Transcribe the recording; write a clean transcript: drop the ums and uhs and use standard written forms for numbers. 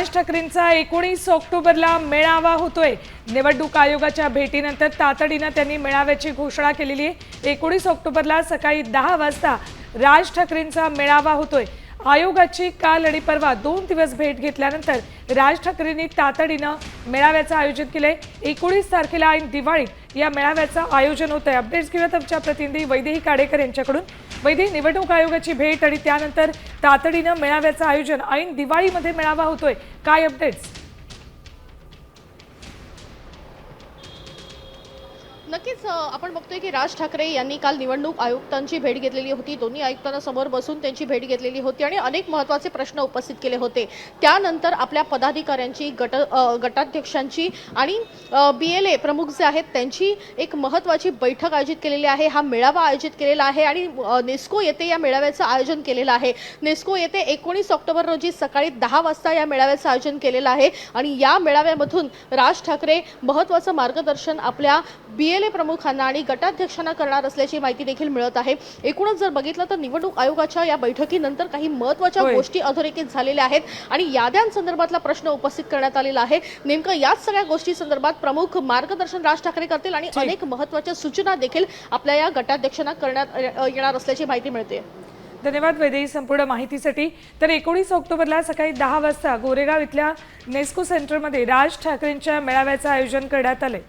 राज ठाकरेंचा 19 ऑक्टोबरला मेळावा होतोय। निवडणूक आयोगाच्या भेटीनंतर तातडीने त्यांनी मेळाव्याची घोषणा केलेली आहे। 19 ऑक्टोबरला सकाळी 10 वाजता राज ठाकरेंचा मेळावा होतोय। आयोगाची काल आणि परवा 2 दिवस भेट घेतल्यानंतर राज ठाकरेंनी तातडीने मेळाव्याचं आयोजन केलंय। 19 तारखेला ऐन दिवाळीत या मेळाव्याचं आयोजन होतंय। अपडेट्स घेऊयात आमच्या प्रतिनिधी वैदेही काडेकर यांच्याकडून। वैदेही, निवडणूक आयोगाची भेट आणि त्यानंतर तातडीने मेळाव्याचं आयोजन, ऐन दिवाळीमध्ये मेळावा होतोय, काय अपडेट्स? नक्कीच आपण बघतोय की राज ठाकरे यांनी काल निवडणूक आयुक्तांची भेट घेतलेली होती। दोन्ही आयुक्तांना समोर बसून त्यांची भेट घेतलेली होती आणि अनेक महत्त्वाचे प्रश्न उपस्थित केले होते। त्यानंतर आपल्या पदाधिकाऱ्यांची गटाध्यक्षांची आणि BLA प्रमुख जे आहेत त्यांची एक महत्त्वाची बैठक आयोजित केलेली आहे। हा मेळावा आयोजित केलेला आहे आणि नेस्को येथे या मेळाव्याचं आयोजन केलेलं आहे। नेस्को येथे 19 ऑक्टोबर रोजी सकाळी 10 वाजता या मेळाव्याचं आयोजन केलेलं आहे आणि या मेळाव्यामधून राज ठाकरे महत्त्वाचं मार्गदर्शन आपल्या BLA प्रमुखांना आणि गटाध्यक्षांना करणार असल्याची माहिती देखील मिळत आहे। एकूणच जर बघितलं तर निवडणूक आयोगाच्या या बैठकीनंतर काही महत्त्वाच्या गोष्टी अधोरेखित झालेल्या आहेत आणि याद्यांसंदर्भातला प्रश्न उपस्थित करण्यात आलेला आहे। नेमकं याच सगळ्या गोष्टी संदर्भात प्रमुख मार्गदर्शन राज ठाकरे करतील आणि अनेक महत्त्वाच्या सूचना देखील आपल्या या गटाध्यक्षांना करण्यात येणार असल्याची माहिती मिळते। धन्यवाद वैदेही संपूर्ण माहितीसाठी। तर 19 ऑक्टोबरला सकाळी 10 वाजता गोरेगाव इथल्या नेस्को सेंटरमध्ये राज ठाकरेंच्या मेळाव्याचं आयोजन करण्यात आलंय।